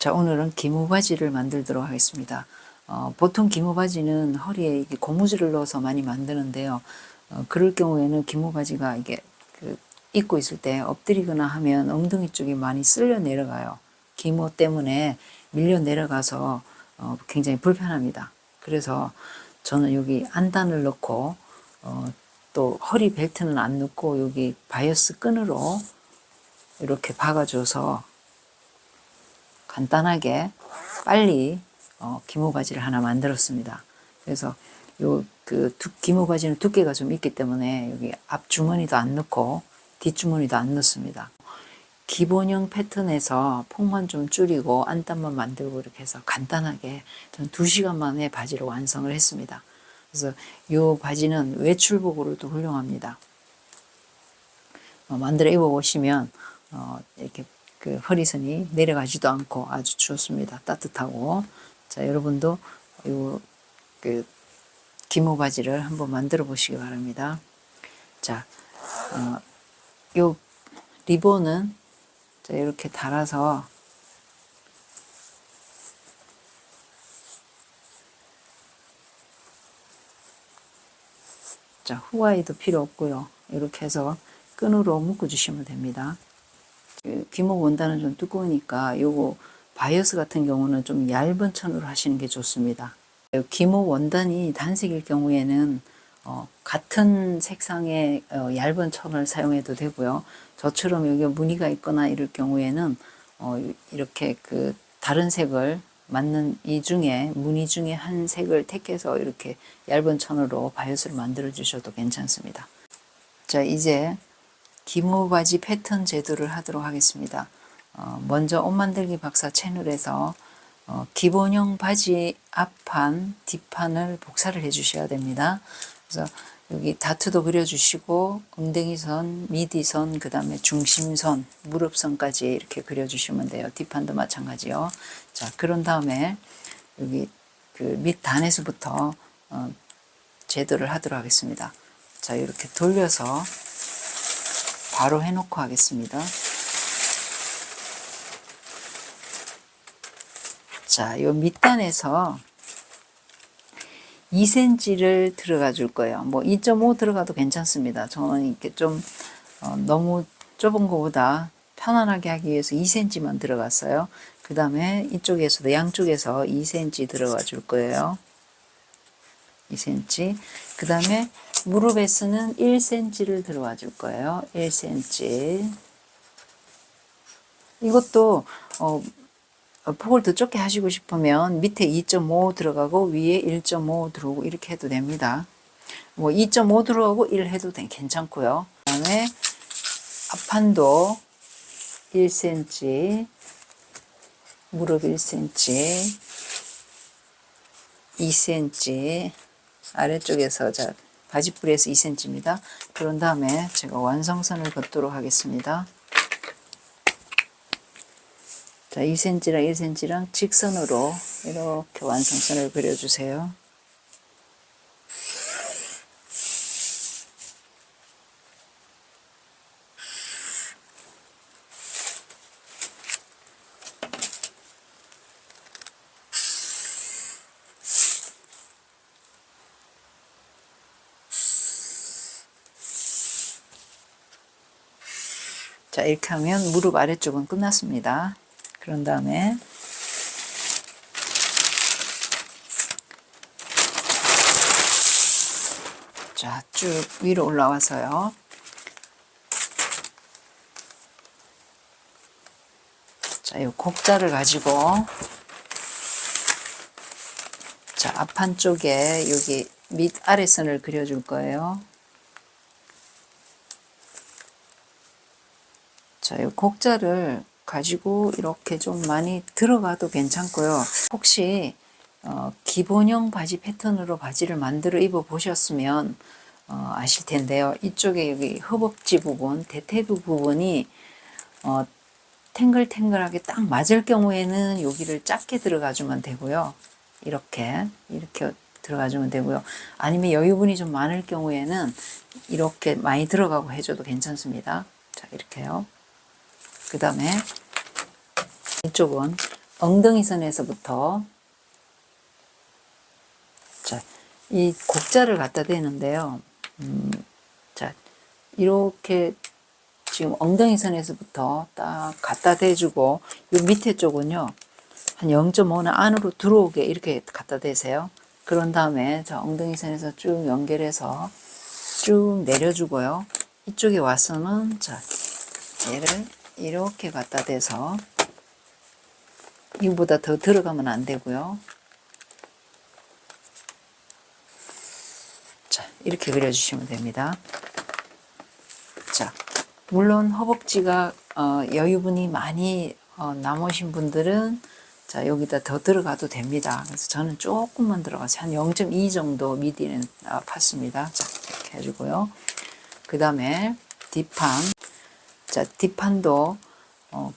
자, 오늘은 기모 바지를 만들도록 하겠습니다. 보통 기모 바지는 허리에 이게 고무줄을 넣어서 많이 만드는데요. 그럴 경우에는 기모 바지가 이게 입고 있을 때 엎드리거나 하면 엉덩이 쪽이 많이 쓸려 내려가요. 기모 때문에 밀려 내려가서 굉장히 불편합니다. 그래서 저는 여기 안단을 넣고 또 허리 벨트는 안 넣고 여기 바이어스 끈으로 이렇게 박아줘서 간단하게 빨리 기모 바지를 하나 만들었습니다. 그래서 기모 바지는 두께가 좀 있기 때문에 여기 앞 주머니도 안 넣고 뒷 주머니도 안 넣습니다. 기본형 패턴에서 폭만 좀 줄이고 안단만 만들고 이렇게 해서 간단하게 저는 2시간 만에 바지를 완성을 했습니다. 그래서 이 바지는 외출복으로도 훌륭합니다. 만들어 입어보시면 이렇게 허리선이 내려가지도 않고 아주 좋습니다. 따뜻하고. 자, 여러분도 요 기모 바지를 한번 만들어 보시기 바랍니다. 자, 요 리본은 자, 이렇게 달아서 자, 후아이도 필요 없고요. 이렇게 해서 끈으로 묶어 주시면 됩니다. 기모 원단은 좀 두꺼우니까 요거 바이어스 같은 경우는 좀 얇은 천으로 하시는 게 좋습니다. 기모 원단이 단색일 경우에는 같은 색상의 얇은 천을 사용해도 되고요. 저처럼 여기 무늬가 있거나 이럴 경우에는 이렇게 다른 색을 맞는 이 중에 무늬 중에 한 색을 택해서 이렇게 얇은 천으로 바이어스를 만들어 주셔도 괜찮습니다. 자, 이제 기모 바지 패턴 제도를 하도록 하겠습니다. 먼저 옷 만들기 박사 채널에서 기본형 바지 앞판, 뒷판을 복사를 해 주셔야 됩니다. 그래서 여기 다트도 그려주시고 엉덩이선, 미디선, 그 다음에 중심선, 무릎선까지 이렇게 그려주시면 돼요. 뒷판도 마찬가지요. 자, 그런 다음에 여기 밑 단에서부터 제도를 하도록 하겠습니다. 자, 이렇게 돌려서 바로 해놓고 하겠습니다. 자, 요 밑단에서 2cm를 들어가 줄 거예요. 뭐 2.5 들어가도 괜찮습니다. 저는 이렇게 좀 너무 좁은 것보다 편안하게 하기 위해서 2cm만 들어갔어요. 그 다음에 이쪽에서도 양쪽에서 2cm 들어가 줄 거예요. 2cm. 그 다음에 무릎에서는 1cm를 들어가 줄 거예요. 1cm. 이것도 폭을 더 좁게 하시고 싶으면 밑에 2.5 들어가고 위에 1.5 들어오고 이렇게 해도 됩니다. 뭐 2.5 들어가고 1 해도 괜찮고요. 그 다음에 앞판도 1cm, 무릎 1cm, 2cm, 아래쪽에서 자 바지뿌리에서 2cm입니다. 그런 다음에 제가 완성선을 긋도록 하겠습니다. 자, 2cm랑 1cm랑 직선으로 이렇게 완성선을 그려주세요. 자, 이렇게 하면 무릎 아래쪽은 끝났습니다. 그런 다음에 자, 쭉 위로 올라와서요. 자, 이 곡자를 가지고 자, 앞판 쪽에 여기 밑 아래선을 그려줄 거예요. 자, 이 곡자를 가지고 이렇게 좀 많이 들어가도 괜찮고요. 혹시 기본형 바지 패턴으로 바지를 만들어 입어 보셨으면 아실 텐데요. 이쪽에 여기 허벅지 부분, 대퇴부 부분이 탱글탱글하게 딱 맞을 경우에는 여기를 작게 들어가 주면 되고요. 이렇게 들어가 주면 되고요. 아니면 여유분이 좀 많을 경우에는 이렇게 많이 들어가고 해줘도 괜찮습니다. 자, 이렇게요. 그 다음에 이쪽은 엉덩이 선에서부터 자, 이 곡자를 갖다 대는데요. 자, 이렇게 지금 엉덩이 선에서부터 딱 갖다 대주고 이 밑에 쪽은요. 한 0.5는 안으로 들어오게 이렇게 갖다 대세요. 그런 다음에 자, 엉덩이 선에서 쭉 연결해서 쭉 내려주고요. 이쪽에 와서는 자, 얘를 이렇게 갖다 대서 이거보다 더 들어가면 안 되고요. 자, 이렇게 그려주시면 됩니다. 자, 물론 허벅지가 여유분이 많이 남으신 분들은 자, 여기다 더 들어가도 됩니다. 그래서 저는 조금만 들어가서 한 0.2 정도 미디는 팠습니다. 자, 이렇게 해주고요. 그 다음에 뒷판. 자, 뒷판도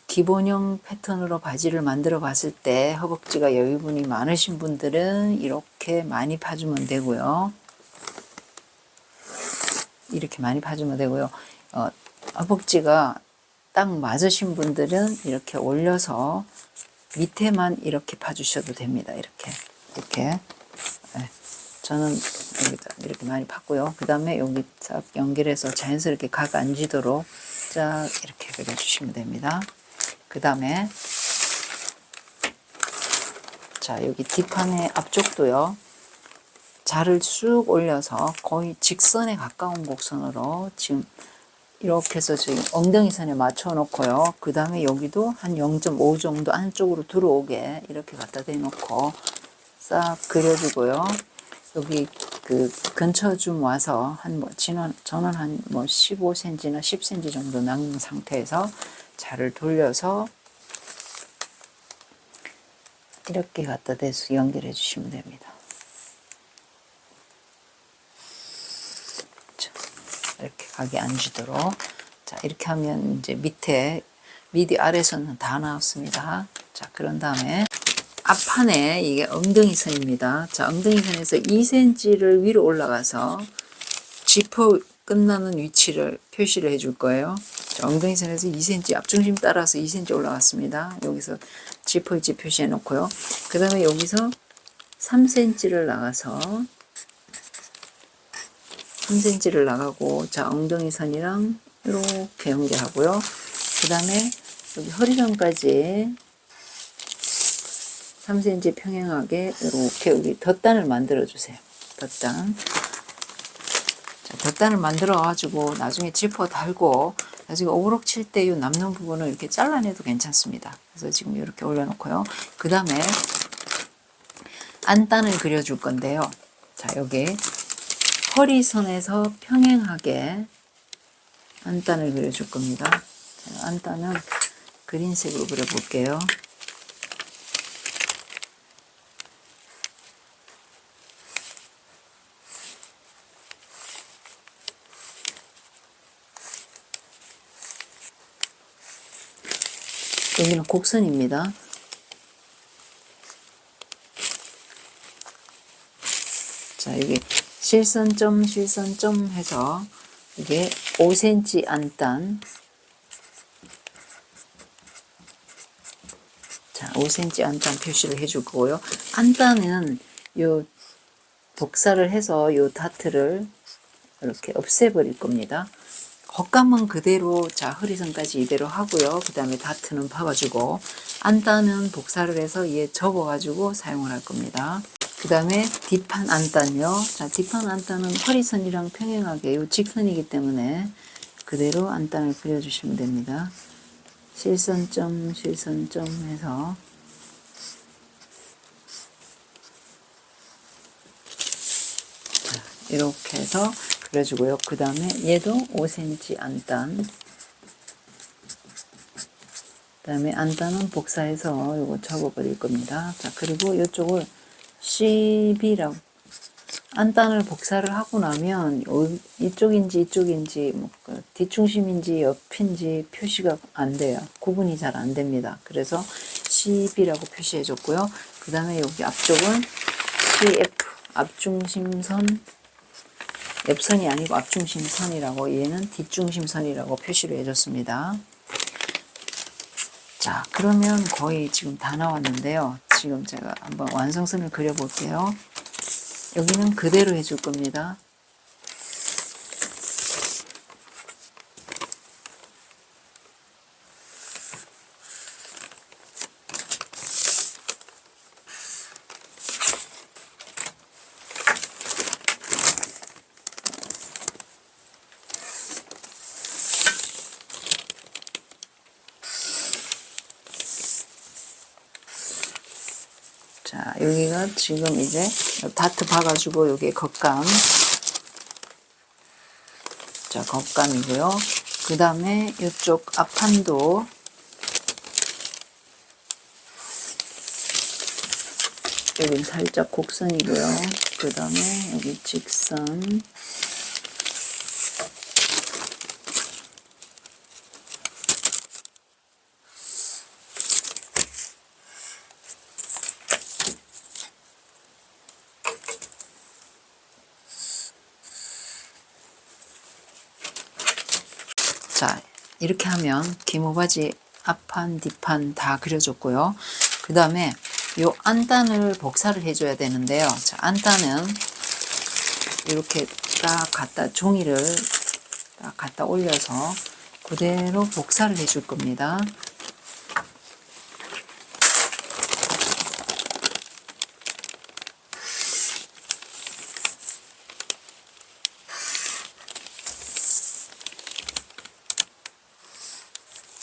기본형 패턴으로 바지를 만들어 봤을 때 허벅지가 여유분이 많으신 분들은 이렇게 많이 파주면 되고요. 이렇게 많이 파주면 되고요. 허벅지가 딱 맞으신 분들은 이렇게 올려서 밑에만 이렇게 파주셔도 됩니다. 이렇게. 네. 저는 여기다 이렇게 많이 팠고요. 그 다음에 여기 싹 연결해서 자연스럽게 각 앉도록 쫙 이렇게 그려주시면 됩니다. 그 다음에 자, 여기 뒷판의 앞쪽도요. 자를 쑥 올려서 거의 직선에 가까운 곡선으로 지금 이렇게 해서 지금 엉덩이 선에 맞춰 놓고요. 그 다음에 여기도 한 0.5 정도 안쪽으로 들어오게 이렇게 갖다 대놓고 싹 그려주고요. 여기 그 근처 좀 와서 저는 한 15cm나 10cm 정도 남은 상태에서 자를 돌려서 이렇게 갖다 대서 연결해 주시면 됩니다. 이렇게 각이 앉도록. 자, 이렇게 하면 이제 미디 아래선은 다 나왔습니다. 자, 그런 다음에 앞판에 이게 엉덩이 선입니다. 자, 엉덩이 선에서 2cm를 위로 올라가서 지퍼 끝나는 위치를 표시를 해줄 거예요. 자, 엉덩이 선에서 2cm 앞중심 따라서 2cm 올라갔습니다. 여기서 지퍼 위치 표시해 놓고요. 그 다음에 여기서 3cm를 나가서 3cm를 나가고 자, 엉덩이 선이랑 이렇게 연결하고요. 그 다음에 여기 허리선까지 3cm 평행하게 이렇게 여기 덧단을 만들어 주세요. 덧단. 자, 덧단을 만들어 가지고 나중에 지퍼 달고 나중에 오버록 칠 때 이 남는 부분을 이렇게 잘라내도 괜찮습니다. 그래서 지금 이렇게 올려놓고요. 그 다음에 안단을 그려줄 건데요. 자, 여기 허리선에서 평행하게 안단을 그려줄 겁니다. 안단은 그린색으로 그려볼게요. 여기는 곡선입니다. 자, 여기 실선점 해서 이게 5cm 안단. 자, 5cm 안단 표시를 해줄 거고요. 안단은 요 복사를 해서 요 다트를 이렇게 없애버릴 겁니다. 겉감은 그대로 자, 허리선까지 이대로 하고요. 그 다음에 다트는 파가지고 안단은 복사를 해서 얘 접어가지고 사용을 할 겁니다. 그 다음에 뒷판 안단요. 자, 뒷판 안단은 허리선이랑 평행하게 요 직선이기 때문에 그대로 안단을 그려주시면 됩니다. 실선점 해서 자, 이렇게 해서 그려주고요. 그 다음에 얘도 5cm 안단. 그 다음에 안단은 복사해서 이거 접어버릴 겁니다. 자, 그리고 이쪽을 12라고 안단을 복사를 하고 나면 이쪽인지 뭐 뒷중심인지 옆인지 표시가 안 돼요. 구분이 잘 안 됩니다. 그래서 12라고 표시해 줬고요. 그 다음에 여기 앞쪽은 CF 앞중심선, 옆선이 아니고 앞중심선이라고, 얘는 뒷중심선이라고 표시를 해줬습니다. 자, 그러면 거의 지금 다 나왔는데요. 지금 제가 한번 완성선을 그려볼게요. 여기는 그대로 해줄 겁니다. 자, 여기가 지금 이제 다트 봐가지고 여기 겉감. 자, 겉감이고요. 그 다음에 이쪽 앞판도 여기 살짝 곡선이고요. 그 다음에 여기 직선. 자, 이렇게 하면 기모바지 앞판, 뒷판 다 그려줬고요. 그 다음에 요 안단을 복사를 해줘야 되는데요. 자, 안단은 이렇게 딱 갖다 종이를 딱 갖다 올려서 그대로 복사를 해줄 겁니다.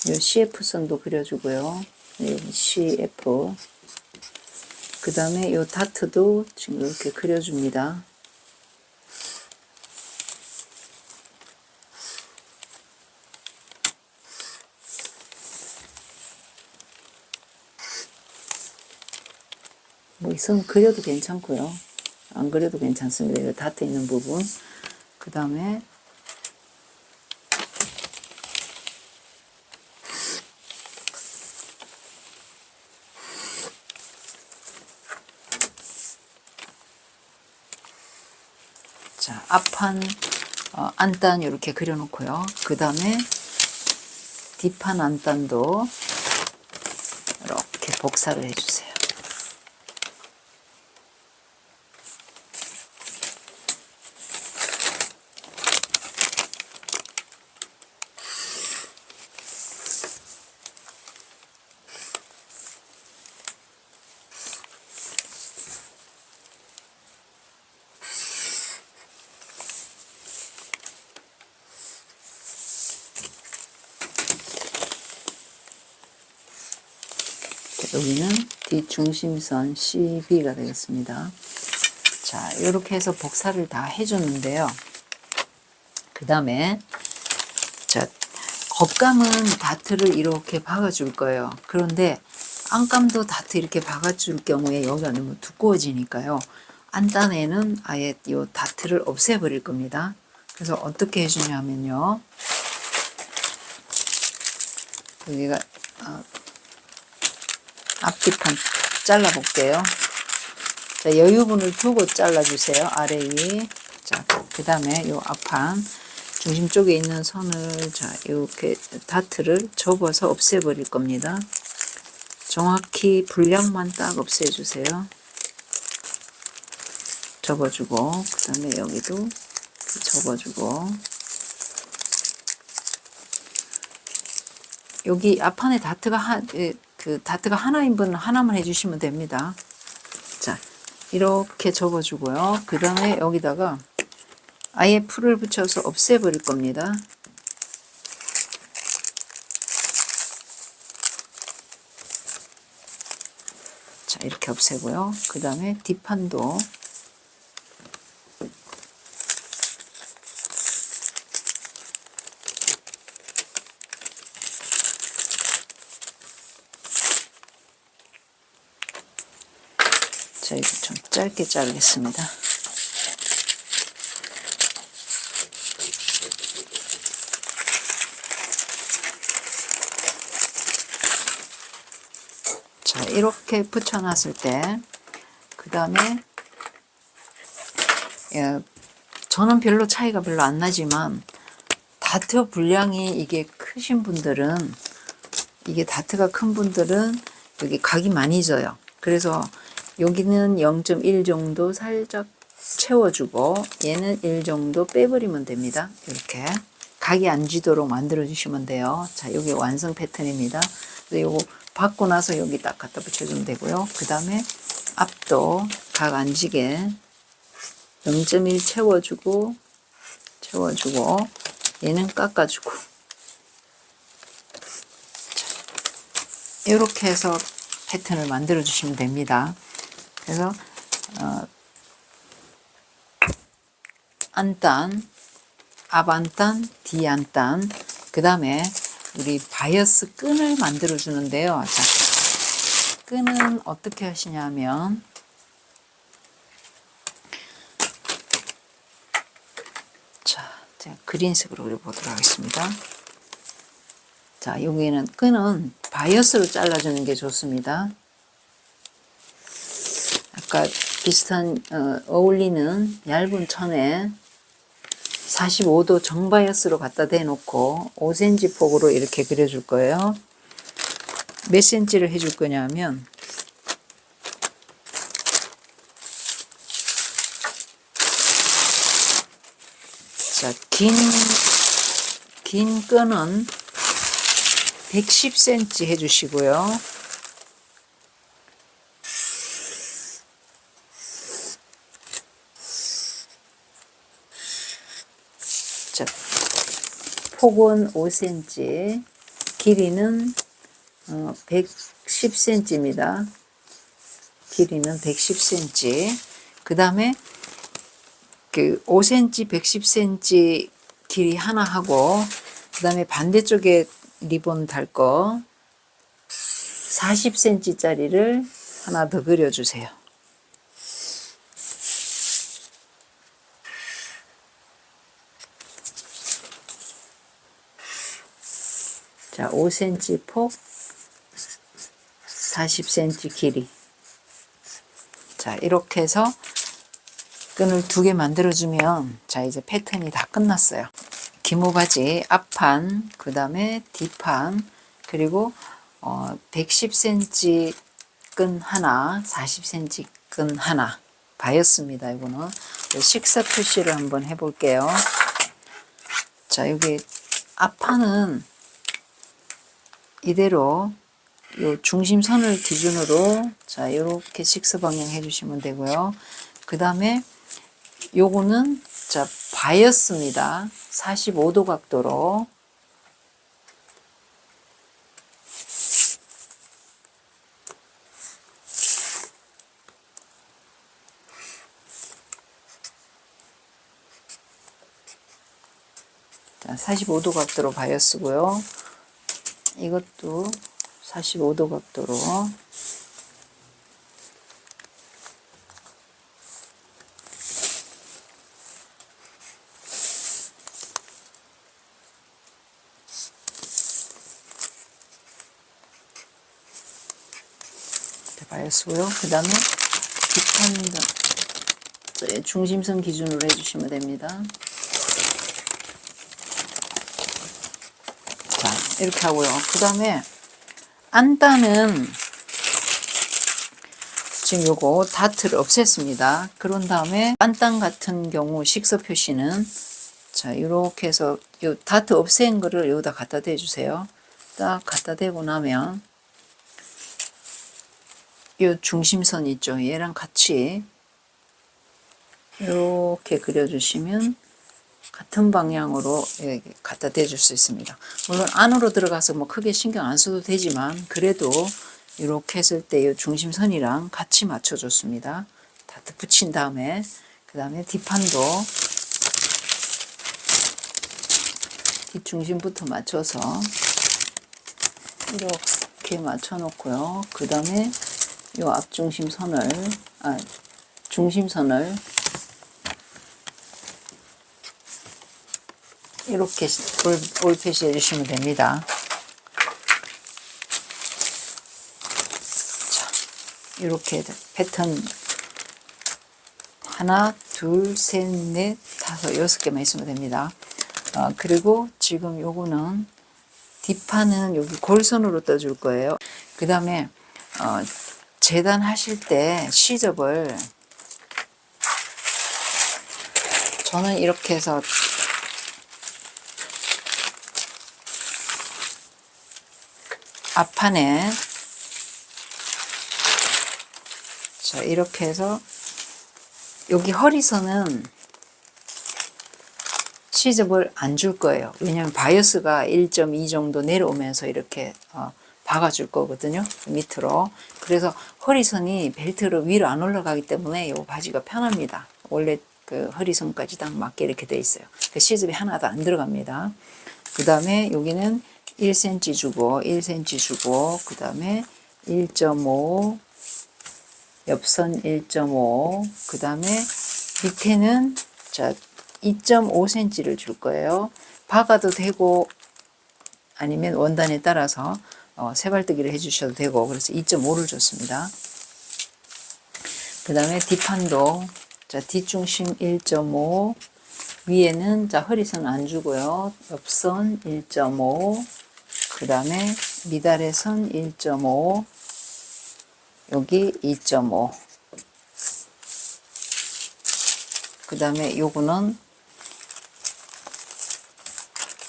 요 CF선도 그려주고요. 여기 CF. 그 다음에 요 다트도 지금 이렇게 그려줍니다. 뭐 이 선 그려도 괜찮고요. 안 그려도 괜찮습니다. 이 다트 있는 부분. 그 다음에 자, 앞판 안단 이렇게 그려놓고요. 그 다음에 뒷판 안단도 이렇게 복사를 해주세요. 여기는 뒷중심선 CB가 되겠습니다. 자, 이렇게 해서 복사를 다 해줬는데요. 그 다음에 자, 겉감은 다트를 이렇게 박아줄 거예요. 그런데 안감도 다트 이렇게 박아줄 경우에 여기가 너무 두꺼워지니까요. 안단에는 아예 이 다트를 없애버릴 겁니다. 그래서 어떻게 해주냐면요. 여기가 앞뒤판 잘라볼게요. 자, 여유분을 두고 잘라주세요. 아래 위. 자, 그 다음에 요 앞판 중심 쪽에 있는 선을 자 이렇게 다트를 접어서 없애버릴 겁니다. 정확히 분량만 딱 없애주세요. 접어주고 그 다음에 여기도 접어주고 여기 앞판에 다트가 다트가 하나인 분은 하나만 해주시면 됩니다. 자, 이렇게 접어주고요. 그 다음에 여기다가 아예 풀을 붙여서 없애버릴 겁니다. 자, 이렇게 없애고요. 그 다음에 뒷판도 자, 이거 좀 짧게 자르겠습니다. 자, 이렇게 붙여놨을 때, 그 다음에, 저는 별로 차이가 별로 안 나지만, 다트 분량이 이게 크신 분들은 이게 다트가 큰 분들은 여기 각이 많이 져요. 그래서 여기는 0.1 정도 살짝 채워주고 얘는 1 정도 빼버리면 됩니다. 이렇게 각이 안 지도록 만들어 주시면 돼요. 자, 여기 완성 패턴입니다. 그래서 요거 받고 나서 여기 딱 갖다 붙여주면 되고요. 그 다음에 앞도 각 안 지게 0.1 채워주고 얘는 깎아주고 이렇게 해서 패턴을 만들어 주시면 됩니다. 그래서 안단, 앞안단, 뒤안단, 그 다음에 우리 바이어스 끈을 만들어 주는데요. 자, 끈은 어떻게 하시냐면 자, 제가 그린색으로 그려보도록 하겠습니다. 자, 여기는 끈은 바이어스로 잘라주는 게 좋습니다. 아까 비슷한 어울리는 얇은 천에 45도 정바이어스로 갖다 대놓고 5cm 폭으로 이렇게 그려줄 거예요. 몇 cm를 해줄 거냐면 자, 긴 끈은 110cm 해주시고요. 자, 폭은 5cm, 길이는 110cm입니다. 길이는 110cm. 그 다음에 그 5cm, 110cm 길이 하나 하고, 그 다음에 반대쪽에 리본 달 거 40cm 짜리를 하나 더 그려주세요. 자, 5cm 폭, 40cm 길이. 자, 이렇게 해서 끈을 2개 만들어주면, 자, 이제 패턴이 다 끝났어요. 기모바지 앞판, 그 다음에 뒷판, 그리고 110cm 끈 하나, 40cm 끈 하나. 바이어스입니다, 이거는. 식사 표시를 한번 해볼게요. 자, 여기 앞판은 이대로 요 중심선을 기준으로 자, 이렇게 식스 방향 해주시면 되고요. 그 다음에 요거는 자, 바이어스입니다. 45도 각도로 자, 45도 각도로 바이어스고요. 이것도 45도 각도로 바이어스고요. 그 다음에 뒷판 중심선 기준으로 해주시면 됩니다. 자, 이렇게 하고요. 그 다음에 안단은 지금 요거 다트를 없앴습니다. 그런 다음에 안단 같은 경우 식서 표시는 자, 이렇게 해서 요 다트 없앤 거를 여기다 갖다 대주세요. 딱 갖다 대고 나면 요 중심선 있죠. 얘랑 같이 이렇게 그려주시면 같은 방향으로 갖다 대줄 수 있습니다. 물론 안으로 들어가서 뭐 크게 신경 안 써도 되지만 그래도 이렇게 했을 때 이 중심선이랑 같이 맞춰줬습니다. 다트 붙인 다음에 그 다음에 뒷판도 뒷중심부터 맞춰서 이렇게 맞춰 놓고요. 그 다음에 이 앞중심선을 중심선을 이렇게 볼 표시해 주시면 됩니다. 자, 이렇게 패턴 하나, 둘, 셋, 넷, 다섯, 6개만 있으면 됩니다. 그리고 지금 요거는 뒷판은 여기 골선으로 떠줄 거예요. 그 다음에 재단하실 때 시접을 저는 이렇게 해서 앞판에 자 이렇게 해서 여기 허리선은 시접을 안 줄 거예요. 왜냐하면 바이어스가 1.2 정도 내려오면서 이렇게 박아줄 거거든요. 밑으로. 그래서 허리선이 벨트로 위로 안 올라가기 때문에 이 바지가 편합니다. 원래 그 허리선까지 딱 맞게 이렇게 돼 있어요. 그 시접이 하나도 안 들어갑니다. 그 다음에 여기는 1cm 주고 1cm 주고 그 다음에 1.5 옆선 1.5 그 다음에 밑에는 자 2.5cm를 줄 거예요. 박아도 되고 아니면 원단에 따라서 세발뜨기를 해주셔도 되고 그래서 2.5를 줬습니다. 그 다음에 뒷판도 자 뒷중심 1.5 위에는 자 허리선 안 주고요. 옆선 1.5 그 다음에 미달의 선 1.5 여기 2.5 그 다음에 요거는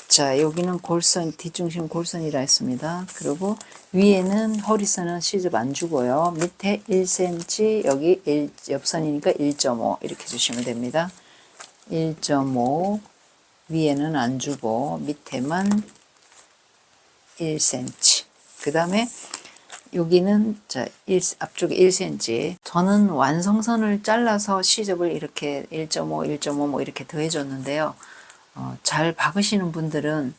자 여기는 골선 뒷중심 골선이라 했습니다. 그리고 위에는 허리선은 시접 안 주고요. 밑에 1cm 여기 옆선이니까 1.5 이렇게 주시면 됩니다. 1.5 위에는 안 주고 밑에만 1cm 그 다음에 여기는 자 앞쪽에 1cm 저는 완성선을 잘라서 시접을 이렇게 1.5 1.5 뭐 이렇게 더해줬는데요. 잘 박으시는 분들은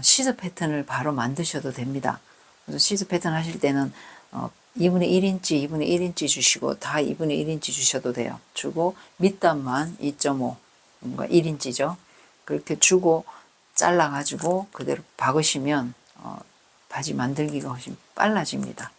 시접 패턴을 바로 만드셔도 됩니다. 그래서 시접 패턴 하실 때는 2분의 1인치 2분의 1인치 주시고 다 2분의 1인치 주셔도 돼요. 주고 밑단만 2.5 뭔가 1인치죠. 그렇게 주고 잘라 가지고 그대로 박으시면 바지 만들기가 훨씬 빨라집니다.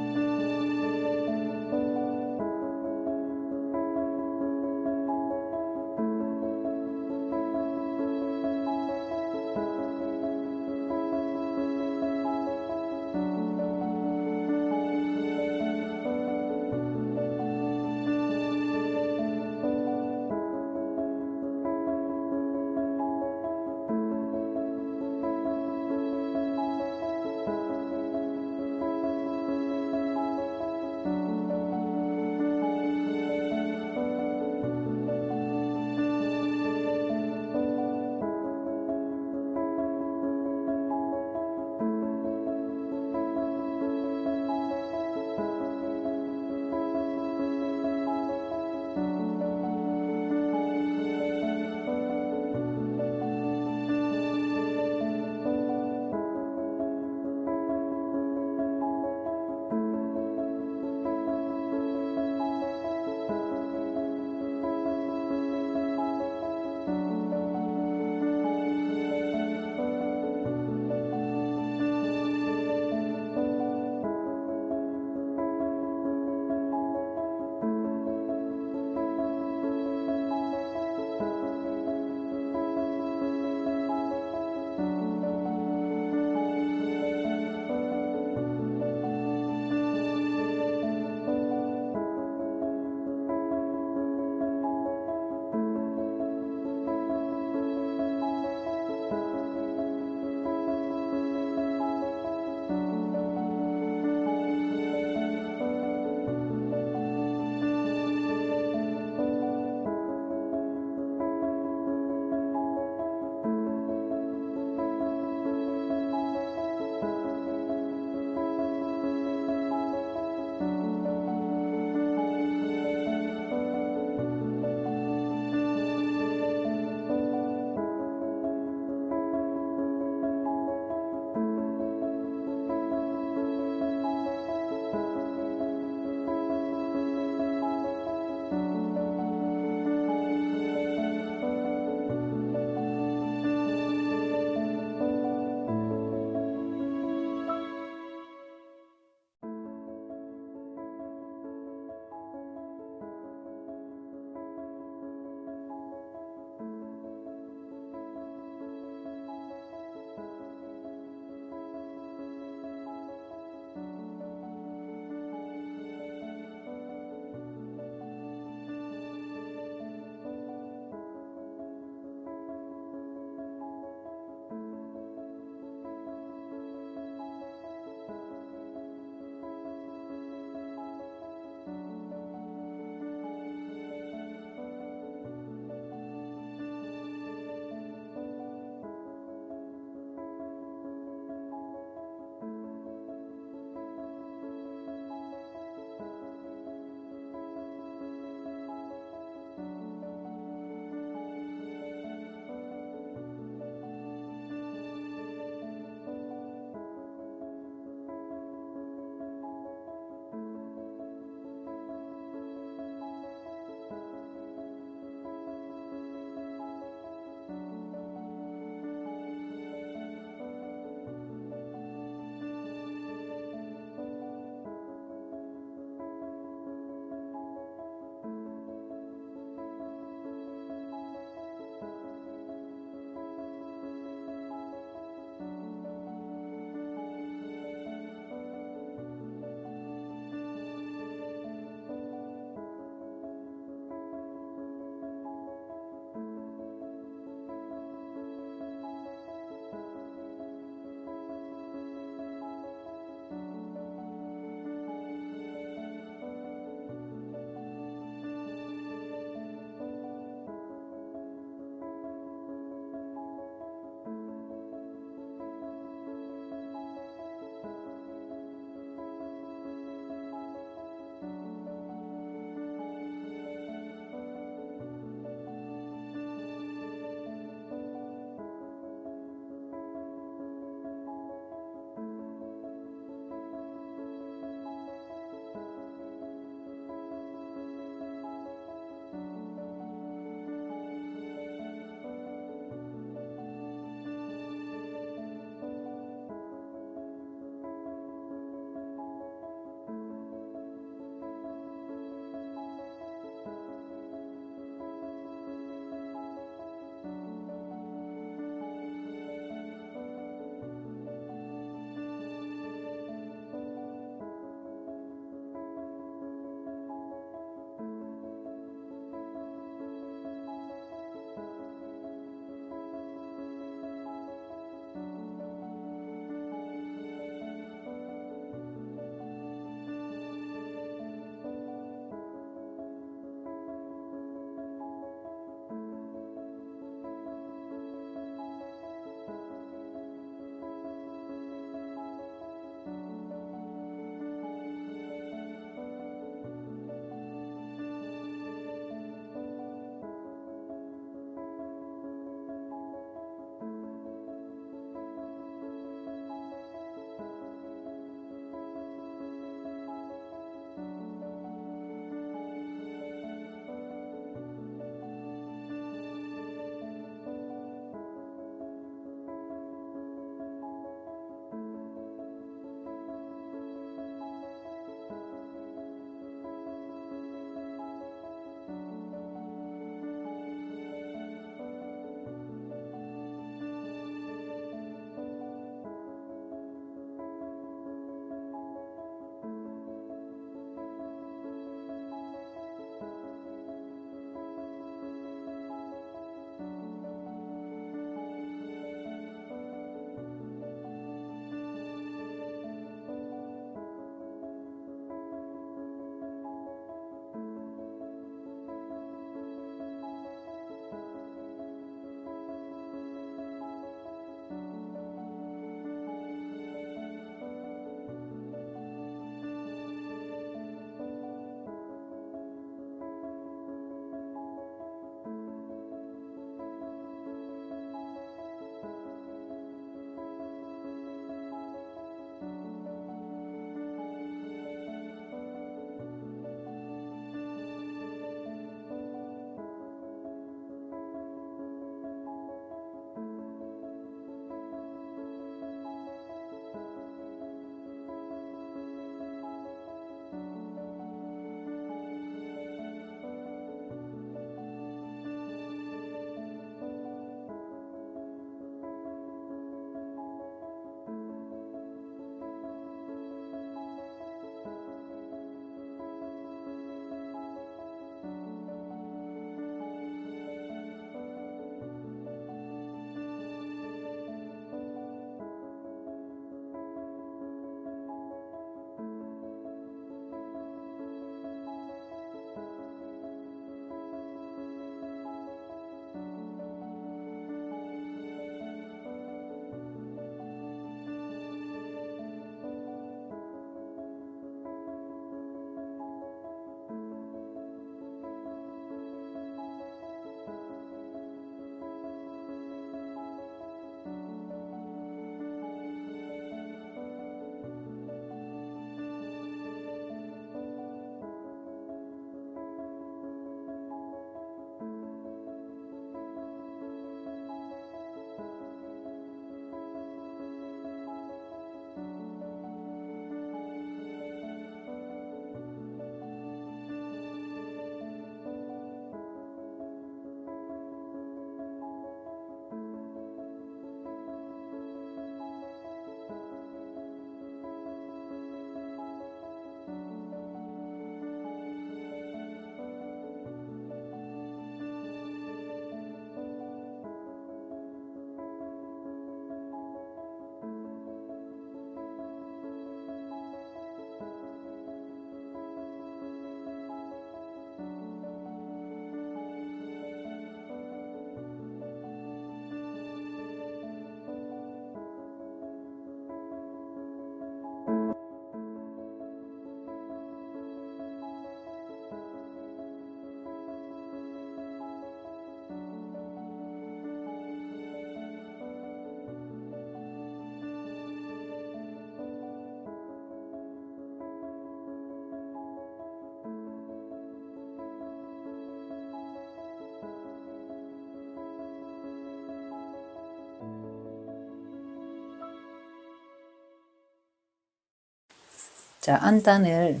자, 안단을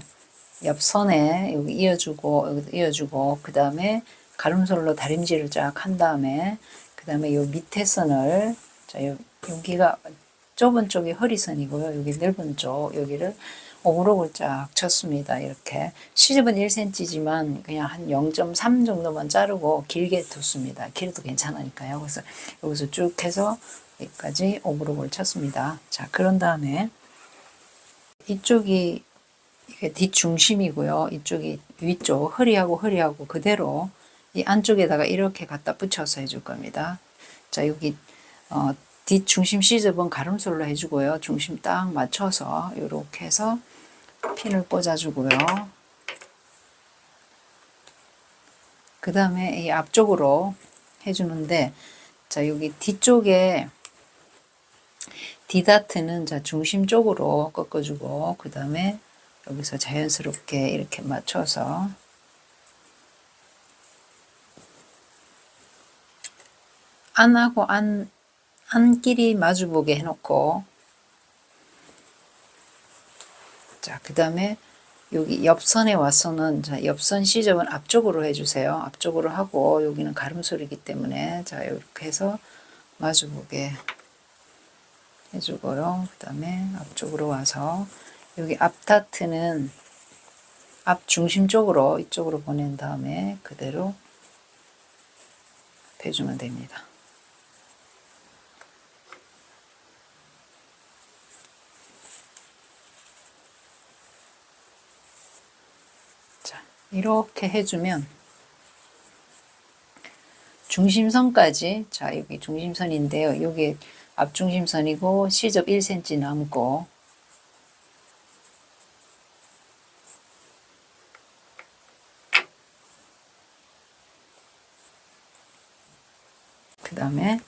옆선에 여기 이어주고, 여기도 이어주고, 그 다음에 가름솔로 다림질을 쫙 한 다음에, 그 다음에 요 밑에 선을, 자, 여기가 좁은 쪽이 허리선이고요. 여기 넓은 쪽, 여기를 오므록을 쫙 쳤습니다. 이렇게. 시접은 1cm지만 그냥 한 0.3 정도만 자르고 길게 뒀습니다. 길어도 괜찮으니까요. 그래서 여기서 쭉 해서 여기까지 오므록을 쳤습니다. 자, 그런 다음에 이쪽이 이게 뒷중심이고요. 이쪽이 위쪽, 허리하고 그대로 이 안쪽에다가 이렇게 갖다 붙여서 해줄 겁니다. 자, 여기 뒷중심 시접은 가름솔로 해주고요. 중심 딱 맞춰서 이렇게 해서 핀을 꽂아주고요. 그 다음에 이 앞쪽으로 해주는데, 자, 여기 뒤쪽에 D다트는 자, 중심 쪽으로 꺾어주고, 그 다음에 여기서 자연스럽게 이렇게 맞춰서 안하고 안끼리 마주보게 해놓고, 자, 그 다음에 여기 옆선에 와서는, 자, 옆선 시접은 앞쪽으로 해주세요. 앞쪽으로 하고, 여기는 가름솔이기 때문에, 자, 이렇게 해서 마주보게 해주고요. 그 다음에 앞쪽으로 와서, 여기 앞다트는 앞 중심 쪽으로, 이쪽으로 보낸 다음에 그대로 빼주면 됩니다. 이렇게 해주면 중심선까지, 자, 여기 중심선인데요. 여기 앞중심선이고 시접 1cm 남고, 그 다음에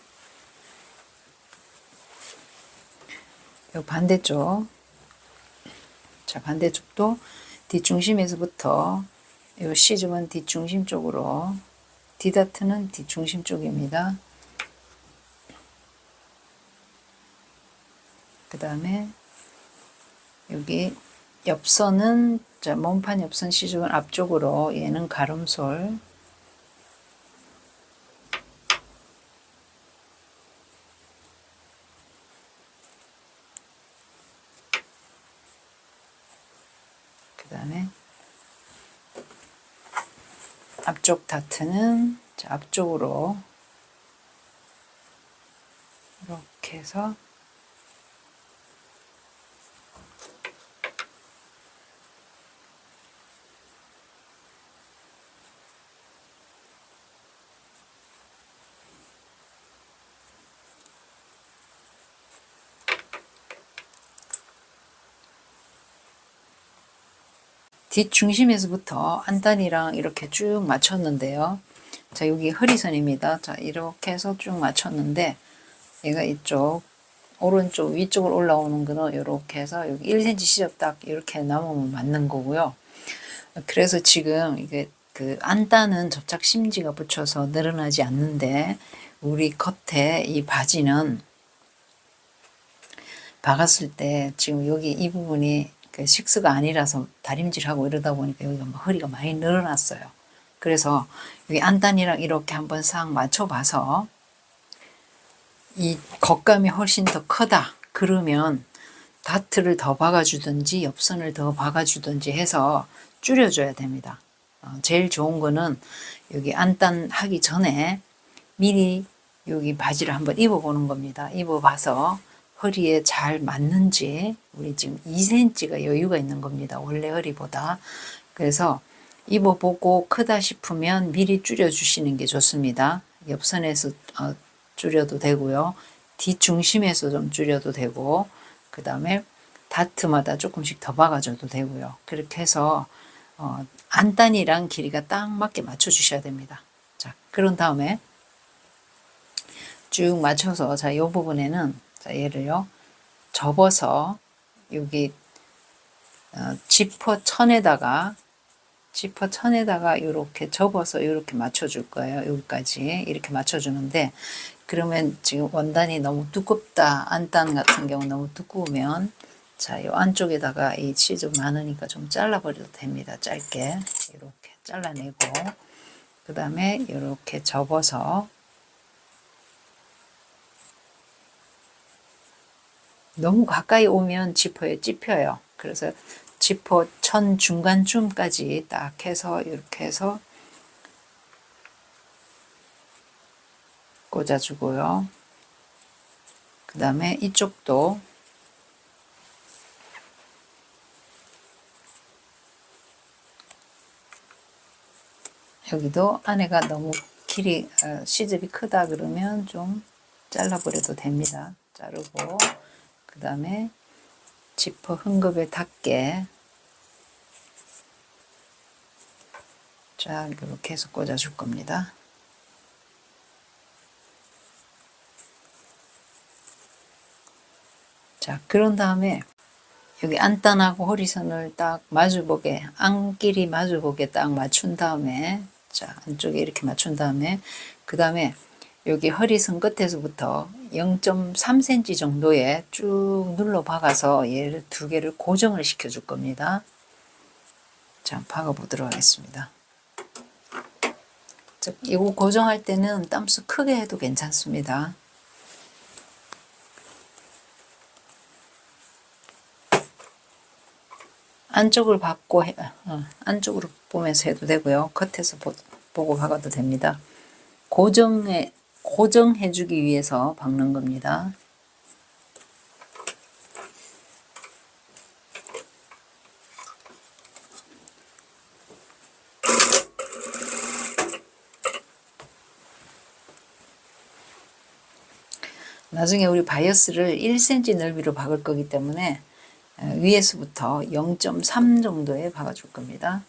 요 반대쪽, 자, 반대쪽도 뒷중심에서부터 요 시접은 뒷중심 쪽으로, D다트는 뒷중심 쪽입니다. 그 다음에 여기 옆선은, 자, 몸판 옆선 시접은 앞쪽으로, 얘는 가름솔, 그 다음에 앞쪽 다트는, 자, 앞쪽으로 이렇게 해서 뒷중심에서부터 안단이랑 이렇게 쭉 맞췄는데요. 자, 여기 허리선입니다. 자, 이렇게 해서 쭉 맞췄는데, 얘가 이쪽, 오른쪽, 위쪽으로 올라오는 거는 이렇게 해서 여기 1cm 시접 딱 이렇게 남으면 맞는 거고요. 그래서 지금 이게 그 안단은 접착 심지가 붙여서 늘어나지 않는데, 우리 겉에 이 바지는 박았을 때 지금 여기 이 부분이 그 식스가 아니라서 다림질하고 이러다 보니까 여기가 허리가 많이 늘어났어요. 그래서 여기 안단이랑 이렇게 한번 싹 맞춰봐서 이 겉감이 훨씬 더 크다 그러면 다트를 더 박아주든지 옆선을 더 박아주든지 해서 줄여줘야 됩니다. 제일 좋은 거는 여기 안단 하기 전에 미리 여기 바지를 한번 입어보는 겁니다. 입어봐서 허리에 잘 맞는지, 우리 지금 2cm가 여유가 있는 겁니다. 원래 허리보다. 그래서 입어보고 크다 싶으면 미리 줄여주시는 게 좋습니다. 옆선에서 줄여도 되고요. 뒷중심에서 좀 줄여도 되고, 그 다음에 다트마다 조금씩 더 박아줘도 되고요. 그렇게 해서 안단이랑 길이가 딱 맞게 맞춰주셔야 됩니다. 자, 그런 다음에 쭉 맞춰서, 자, 이 부분에는, 자, 얘를요, 접어서 여기 지퍼천에다가 이렇게 접어서 이렇게 맞춰줄 거예요. 여기까지 이렇게 맞춰주는데, 그러면 지금 원단이 너무 두껍다, 안단 같은 경우 너무 두꺼우면 자, 요 안쪽에다가 이 치즈 많으니까 좀 잘라버려도 됩니다. 짧게 이렇게 잘라내고, 그 다음에 이렇게 접어서 너무 가까이 오면 지퍼에 찝혀요. 그래서 지퍼 천 중간쯤까지 딱 해서 이렇게 해서 꽂아주고요. 그 다음에 이쪽도 여기도 안에가 너무 길이 시접이 크다 그러면 좀 잘라버려도 됩니다. 자르고 그 다음에 지퍼 흠급에 닿게 쫙 이렇게 해서 꽂아줄 겁니다. 자, 그런 다음에 여기 안단하고 허리선을 딱 마주보게, 안끼리 마주보게 딱 맞춘 다음에, 자, 안쪽에 이렇게 맞춘 다음에, 그 다음에 여기 허리선 끝에서부터 0.3cm 정도에 쭉 눌러 박아서 얘를 두 개를 고정을 시켜 줄 겁니다. 자, 박아 보도록 하겠습니다. 자, 이거 고정할 때는 땀수 크게 해도 괜찮습니다. 안쪽을 받고 안쪽으로 보면서 해도 되고요. 겉에서 보고 박아도 됩니다. 고정해 주기 위해서 박는 겁니다. 나중에 우리 바이어스를 1cm 넓이로 박을 거기 때문에 위에서부터 0.3 정도에 박아줄 겁니다.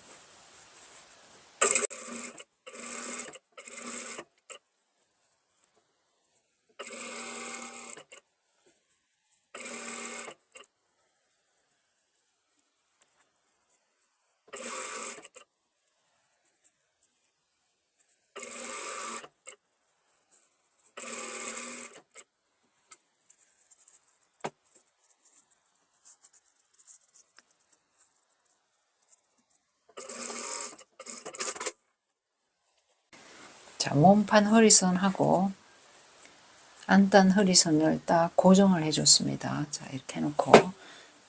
자, 몸판 허리선하고 안단 허리선을 딱 고정을 해줬습니다. 자, 이렇게 해놓고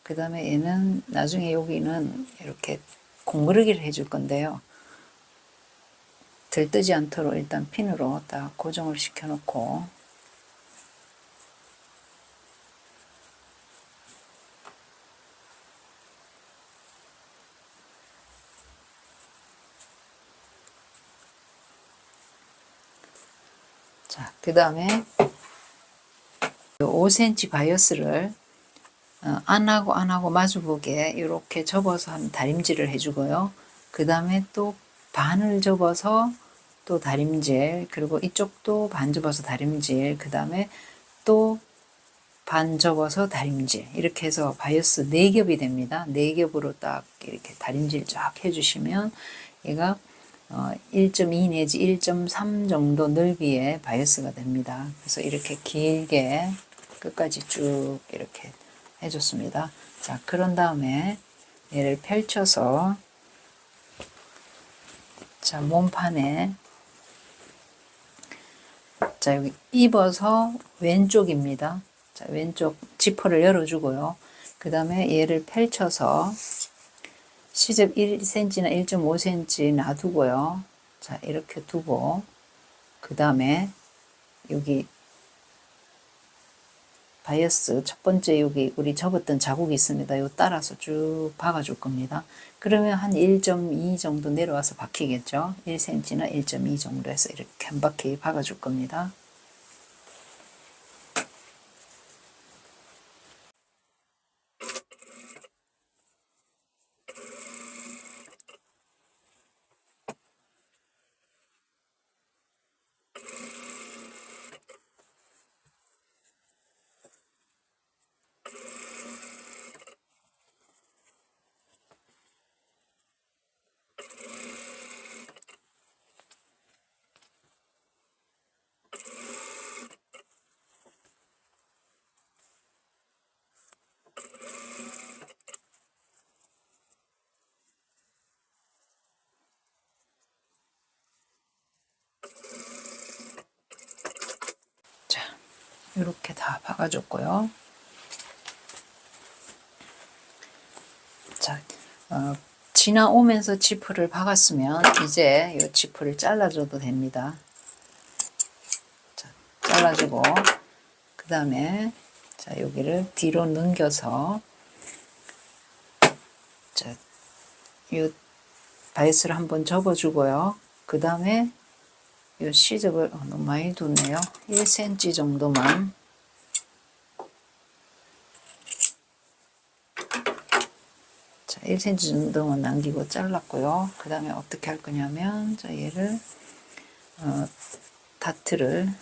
그 다음에 얘는 나중에 여기는 이렇게 공그르기를 해줄 건데요. 들뜨지 않도록 일단 핀으로 딱 고정을 시켜놓고 자, 그 다음에 5cm 바이어스를 안하고 마주보게 이렇게 접어서 한 다림질을 해주고요. 그 다음에 또 반을 접어서 또 다림질, 그리고 이쪽도 반 접어서 다림질, 그 다음에 또 반 접어서 다림질, 이렇게 해서 바이어스 4겹이 됩니다. 4겹으로 딱 이렇게 다림질 쫙 해주시면 얘가 1.2 내지 1.3 정도 넓이의 바이어스가 됩니다. 그래서 이렇게 길게 끝까지 쭉 이렇게 해줬습니다. 자, 그런 다음에 얘를 펼쳐서 자, 몸판에 자, 여기 입어서 왼쪽입니다. 자, 왼쪽 지퍼를 열어주고요. 그 다음에 얘를 펼쳐서 시접 1cm나 1.5cm 놔두고요. 자, 이렇게 두고 그 다음에 여기 바이어스 첫 번째 여기 우리 접었던 자국이 있습니다. 요 따라서 쭉 박아줄 겁니다. 그러면 한 1.2 정도 내려와서 박히겠죠. 1cm나 1.2 정도 해서 이렇게 한 바퀴 박아줄 겁니다. 이렇게 다 박아줬고요. 자, 지나오면서 지프를 박았으면 이제 이 지프를 잘라줘도 됩니다. 자, 잘라주고 그 다음에 자, 여기를 뒤로 넘겨서 자, 이 바이스를 한번 접어주고요. 그 다음에 이 시접을 너무 많이 뒀네요. 1cm 정도만 자, 1cm 정도만 남기고 잘랐고요. 그 다음에 어떻게 할 거냐면 자, 얘를 다트를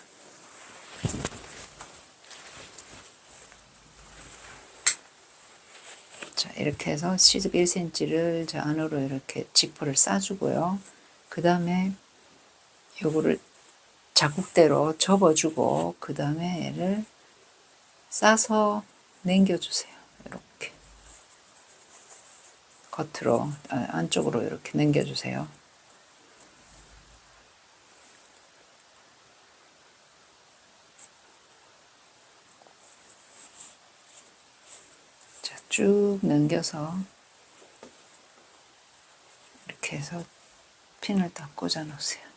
자, 이렇게 해서 시접 1cm를 저 안으로 이렇게 지퍼를 싸주고요. 그 다음에 요거를 자국대로 접어주고 그 다음에 얘를 싸서 남겨주세요. 이렇게 겉으로 안쪽으로 이렇게 남겨주세요. 자, 쭉 넘겨서 이렇게 해서 핀을 딱 꽂아 놓으세요.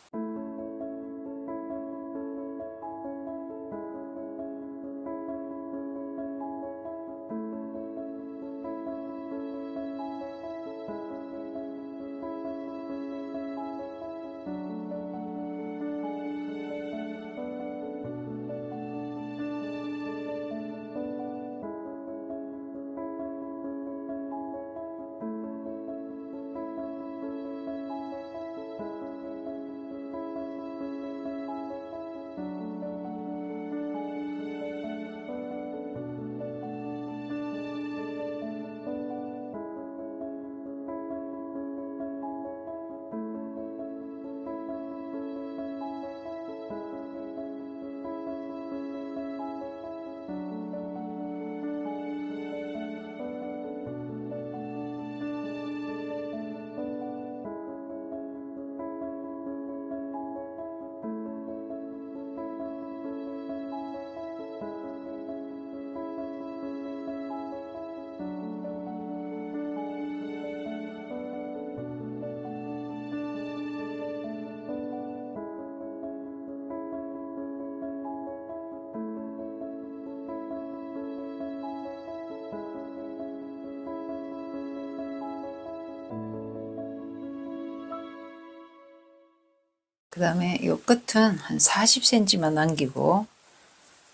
그 다음에 이 끝은 한 40cm만 남기고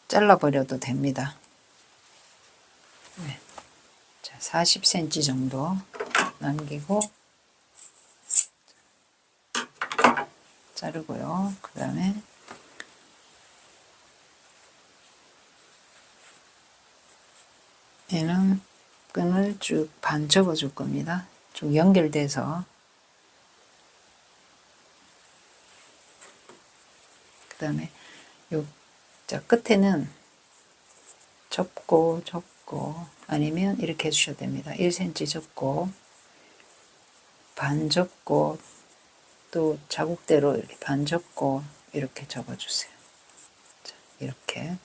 잘라버려도 됩니다. 네. 자, 40cm 정도 남기고 자르고요. 그 다음에 얘는 끈을 쭉 반 접어 줄 겁니다. 좀 연결돼서 그 다음에 요 자, 끝에는 접고 아니면 이렇게 해주셔도 됩니다. 1cm 접고 반 접고 또 자국대로 이렇게 반 접고 이렇게 접어주세요. 자, 이렇게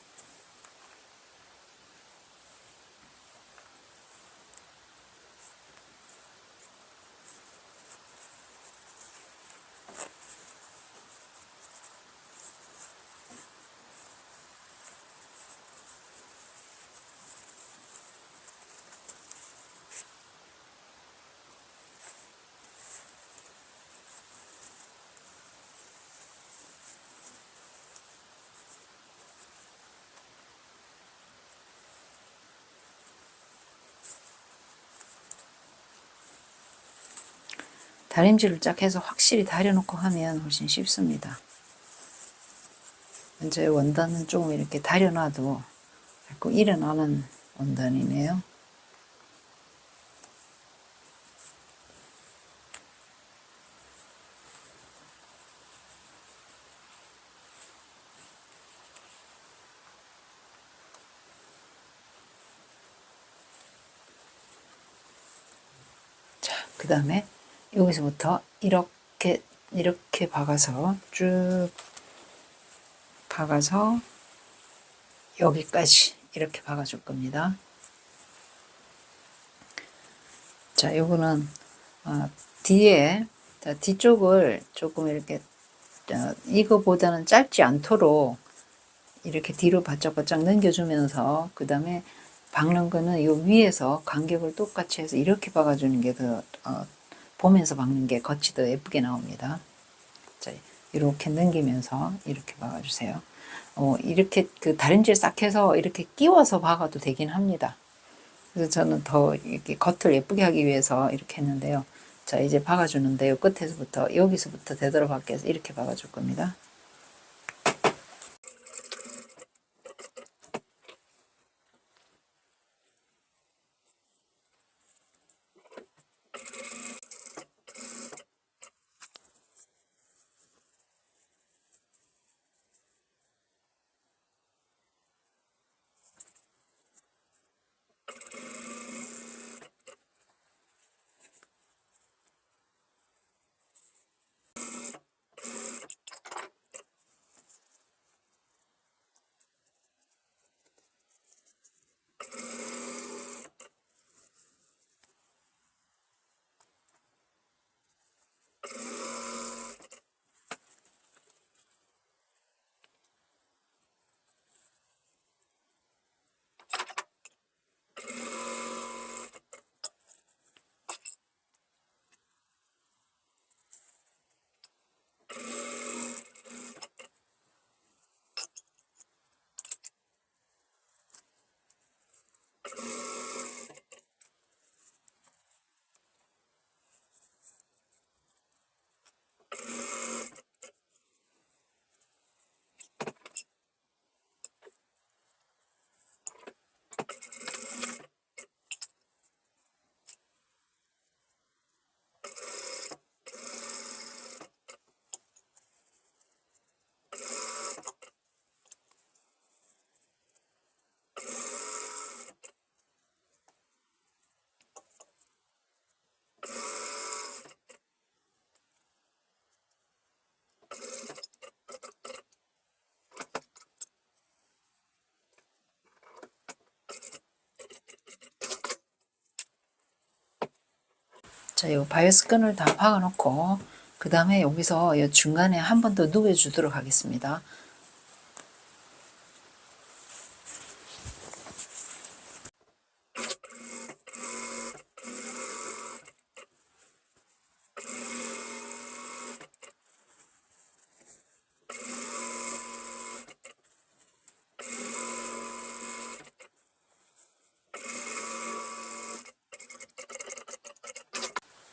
다림질을 쫙 해서 확실히 다려놓고 하면 훨씬 쉽습니다. 이제 원단은 조금 이렇게 다려놔도 자꾸 일어나는 원단이네요. 자, 그 다음에 여기서부터 이렇게 박아서 쭉 박아서 여기까지 이렇게 박아줄 겁니다. 자, 요거는 뒤에, 자, 뒤쪽을 조금 이렇게 이거보다는 짧지 않도록 이렇게 뒤로 바짝바짝 넘겨주면서 그 다음에 박는 거는 요 위에서 간격을 똑같이 해서 이렇게 박아주는 게 더 보면서 박는 게 겉이 더 예쁘게 나옵니다. 자, 이렇게 넘기면서 이렇게 박아주세요. 이렇게 그 다림질 싹 해서 이렇게 끼워서 박아도 되긴 합니다. 그래서 저는 더 이렇게 겉을 예쁘게 하기 위해서 이렇게 했는데요. 자, 이제 박아주는데요. 끝에서부터, 여기서부터 되돌아박기 해서 이렇게 박아줄 겁니다. 자, 이 바이오스 끈을 다 박아놓고 그 다음에 여기서 이 중간에 한 번 더 누워주도록 하겠습니다.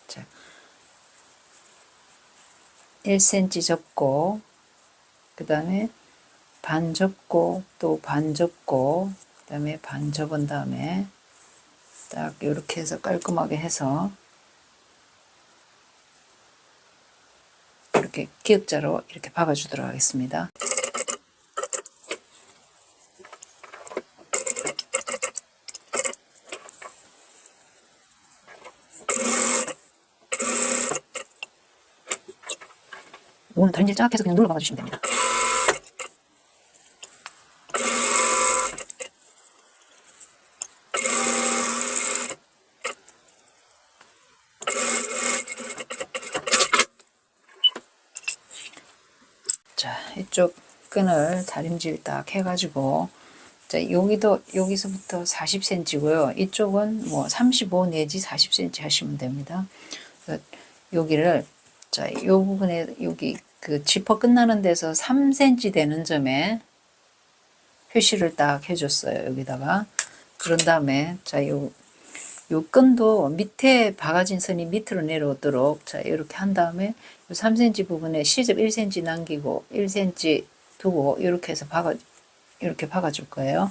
자, 1cm 접고 그 다음에 반 접고 또 반 접고 그 다음에 반 접은 다음에 딱 이렇게 해서 깔끔하게 해서 이렇게 기역자로 이렇게 박아주도록 하겠습니다. 이거는 다림질 쫙 해서 그냥 눌러 박아주시면 됩니다. 자, 이쪽 끈을 다림질 딱 해가지고 자, 여기서부터 40cm고요. 이쪽은 뭐 35 내지 40cm 하시면 됩니다. 여기를 자, 이 부분에 여기 그 지퍼 끝나는 데서 3cm 되는 점에 표시를 딱 해줬어요. 여기다가 그런 다음에 자, 요 끈도 밑에 박아진 선이 밑으로 내려오도록 자, 이렇게 한 다음에 요 3cm 부분에 시접 1cm 남기고 1cm 두고 이렇게 해서 이렇게 박아줄 거예요.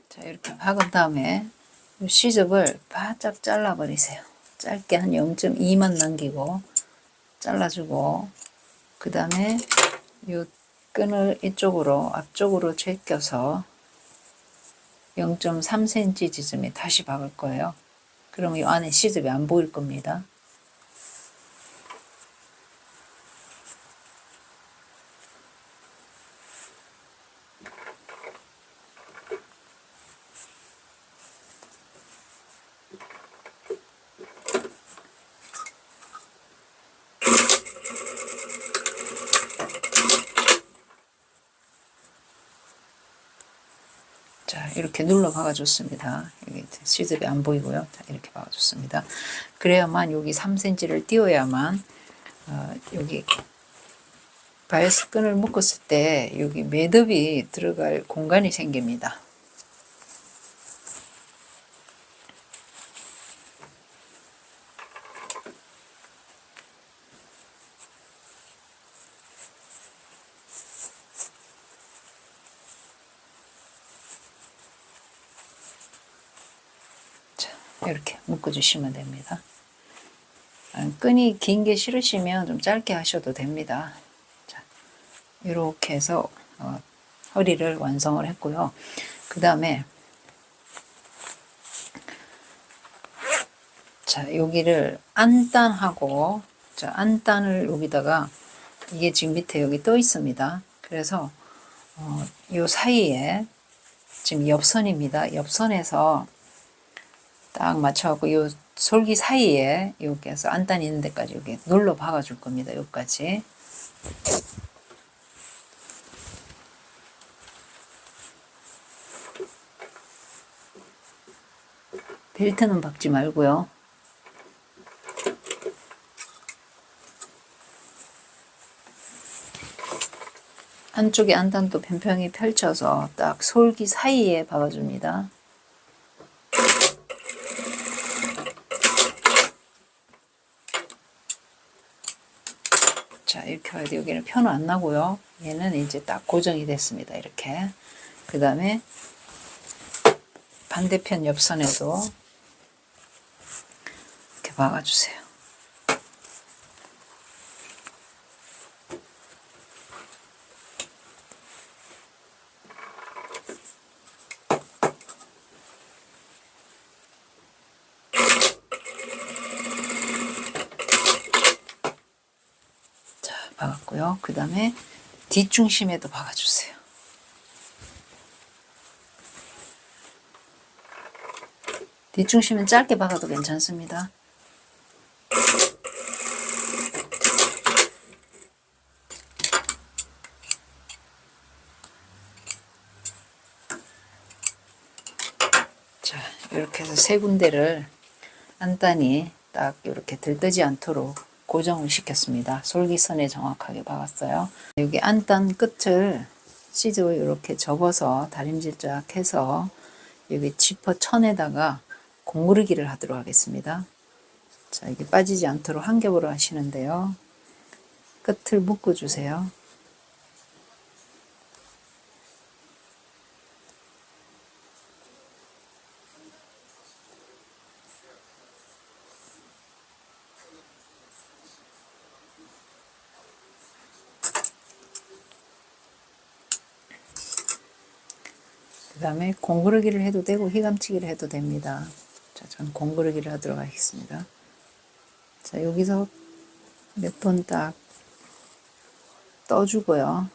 자, 이렇게 박은 다음에 시접을 바짝 잘라 버리세요. 짧게 한 0.2만 남기고 잘라주고, 그 다음에 이 끈을 이쪽으로 앞쪽으로 제껴서 0.3cm 지점에 다시 박을 거예요. 그럼 이 안에 시접이 안 보일 겁니다. 자, 이렇게 눌러 박아줬습니다. 여기 시접이 안 보이고요. 자, 이렇게 박아줬습니다. 그래야만 여기 3cm를 띄워야만 여기 바이어스 끈을 묶었을 때 여기 매듭이 들어갈 공간이 생깁니다. 자, 이렇게 묶어주시면 됩니다. 끈이 긴 게 싫으시면 좀 짧게 하셔도 됩니다. 자, 이렇게 해서 허리를 완성을 했고요. 그 다음에 자, 여기를 안단하고, 자, 안단을 여기다가, 이게 지금 밑에 여기 떠 있습니다. 그래서 요 사이에 지금 옆선입니다. 옆선에서 딱 맞춰갖고 요 솔기 사이에 여기에서 안단이 있는 데까지 여기 눌러 박아 줄 겁니다. 여기까지. 벨트는 박지 말고요. 한쪽에 안단도 평평히 펼쳐서 딱 솔기 사이에 박아줍니다. 자, 이렇게 해야 돼. 여기는 편은 안 나고요. 얘는 이제 딱 고정이 됐습니다. 이렇게. 그 다음에 반대편 옆선에도 이렇게 박아주세요. 자, 박았고요. 그 다음에 뒷중심에도 박아주세요. 뒷중심은 짧게 박아도 괜찮습니다. 자, 이렇게 해서 세 군데를 안단이 딱 이렇게 들뜨지 않도록 고정을 시켰습니다. 솔기선에 정확하게 박았어요. 여기 안단 끝을 시즈로 이렇게 접어서 다림질 쫙 해서 여기 지퍼 천에다가 공구르기를 하도록 하겠습니다. 자, 이게 빠지지 않도록 한 겹으로 하시는데요. 끝을 묶어주세요. 그 다음에 공구르기를 해도 되고 휘감치기를 해도 됩니다. 자, 전 공구르기를 하도록 하겠습니다. 자, 여기서 몇 번 딱 떠주고요.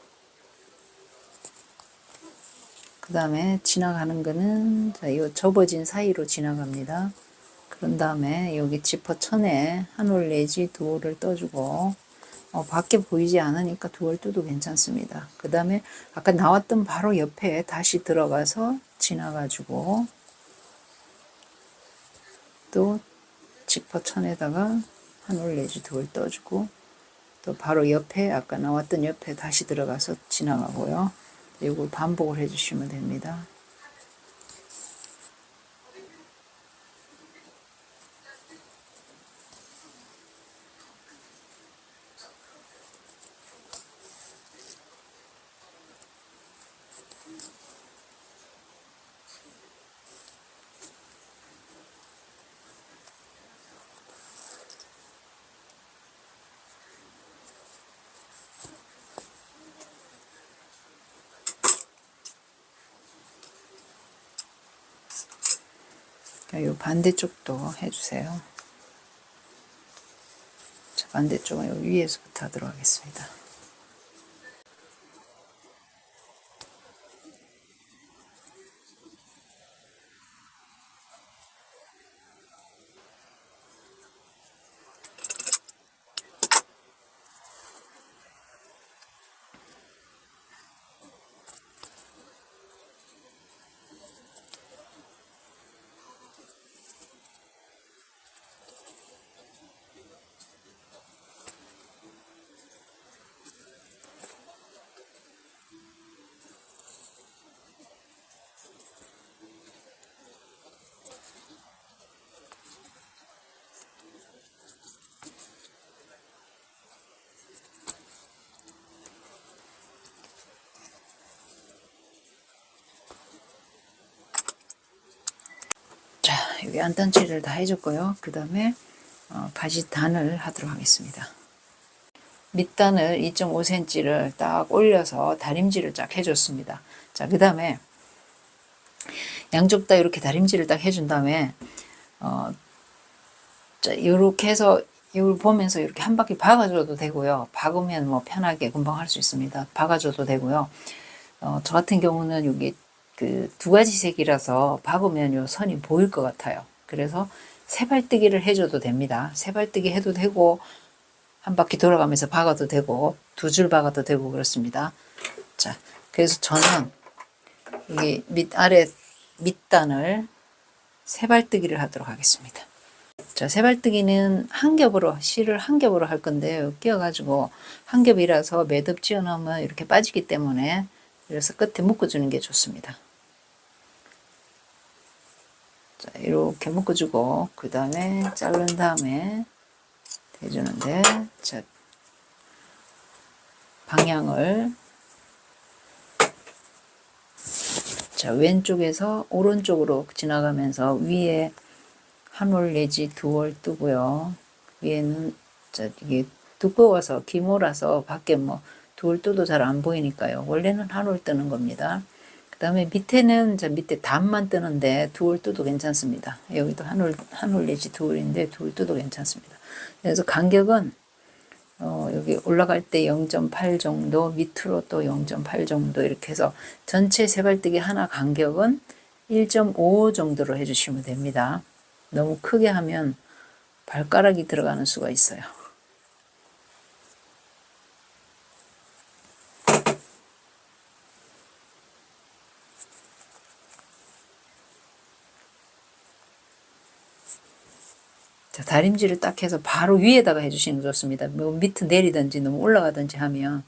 그 다음에 지나가는 거는 자, 이 접어진 사이로 지나갑니다. 그런 다음에 여기 지퍼 천에 한 올 내지 두 올을 떠주고 밖에 보이지 않으니까 두 올 떠도 괜찮습니다. 그 다음에 아까 나왔던 바로 옆에 다시 들어가서 지나가지고 또 지퍼 천에다가 한 올 내지 두 올 떠주고 또 바로 옆에 아까 나왔던 옆에 다시 들어가서 지나가고요. 이걸 반복을 해주시면 됩니다. 자, 요 반대쪽도 해주세요. 자, 반대쪽은 요 위에서부터 하도록 하겠습니다. 자, 여기 안단칠을 다 해줬고요. 그 다음에 바지 단을 하도록 하겠습니다. 밑단을 2.5cm를 딱 올려서 다림질을 쫙 해줬습니다. 자, 그 다음에 양쪽 다 이렇게 다림질을 딱 해준 다음에 자, 이렇게 해서 이걸 보면서 이렇게 한 바퀴 박아줘도 되고요. 박으면 뭐 편하게 금방 할 수 있습니다. 박아줘도 되고요. 저 같은 경우는 여기 그 두 가지 색이라서 박으면 요 선이 보일 것 같아요. 그래서 세발뜨기를 해줘도 됩니다. 세발뜨기 해도 되고 한 바퀴 돌아가면서 박아도 되고 두 줄 박아도 되고 그렇습니다. 자, 그래서 저는 여기 밑아래 밑단을 세발뜨기를 하도록 하겠습니다. 자, 세발뜨기는 한 겹으로 실을 한 겹으로 할 건데요. 끼워가지고 한 겹이라서 매듭 지어 놓으면 이렇게 빠지기 때문에 그래서 끝에 묶어주는 게 좋습니다. 자, 이렇게 묶어주고 그 다음에 자른 다음에 해주는데, 자, 방향을 자, 왼쪽에서 오른쪽으로 지나가면서 위에 한 올 내지 두 올 뜨고요. 위에는 자, 이게 두꺼워서 기모라서 밖에 뭐 두 올 뜨도 잘 안 보이니까요. 원래는 한 올 뜨는 겁니다. 그 다음에 밑에는 자, 밑에 단만 뜨는데 두 올 뜨도 괜찮습니다. 여기도 한 올 내지 두 올인데 두 올 뜨도 괜찮습니다. 그래서 간격은 여기 올라갈 때 0.8 정도, 밑으로 또 0.8 정도 이렇게 해서 전체 세발뜨기 하나 간격은 1.5 정도로 해주시면 됩니다. 너무 크게 하면 발가락이 들어가는 수가 있어요. 자, 다림질을 딱 해서 바로 위에다가 해주시는 게 좋습니다. 뭐 밑에 내리든지 너무 올라가든지 하면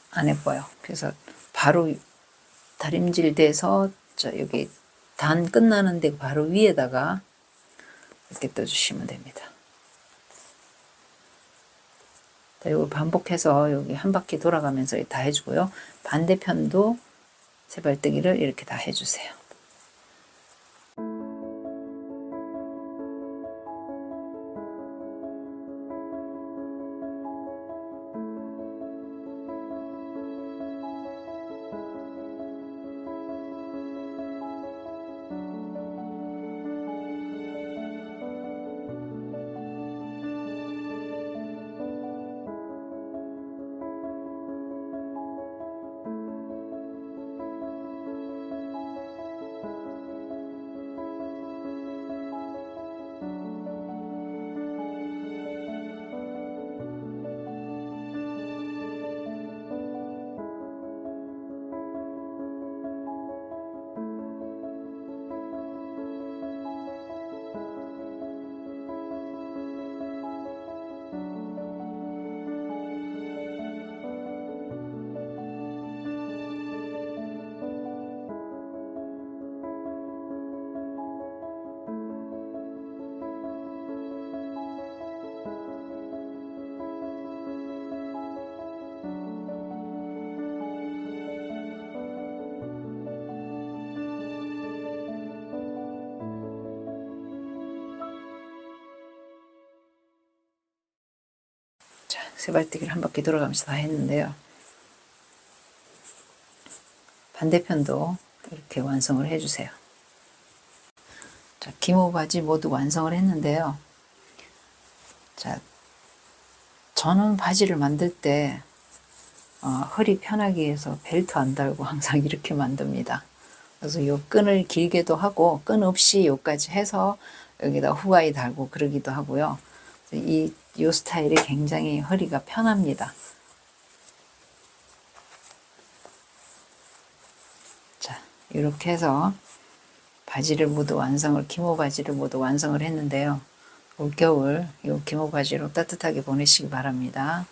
안 예뻐요. 그래서 바로 다림질 돼서 자, 여기 단 끝나는데 바로 위에다가 이렇게 떠주시면 됩니다. 자, 이걸 반복해서 여기 한 바퀴 돌아가면서 다 해주고요. 반대편도 세발뜨기를 이렇게 다 해주세요. 자, 세발뜨기를 한 바퀴 돌아가면서 다 했는데요. 반대편도 이렇게 완성을 해주세요. 자, 기모 바지 모두 완성을 했는데요. 자, 저는 바지를 만들 때 허리 편하기 위해서 벨트 안 달고 항상 이렇게 만듭니다. 그래서 요 끈을 길게도 하고 끈 없이 요까지 해서 여기다 후가이 달고 그러기도 하고요. 요 스타일이 굉장히 허리가 편합니다. 자, 이렇게 해서 바지를 모두 완성을, 기모 바지를 모두 완성을 했는데요. 올겨울 이 기모 바지로 따뜻하게 보내시기 바랍니다.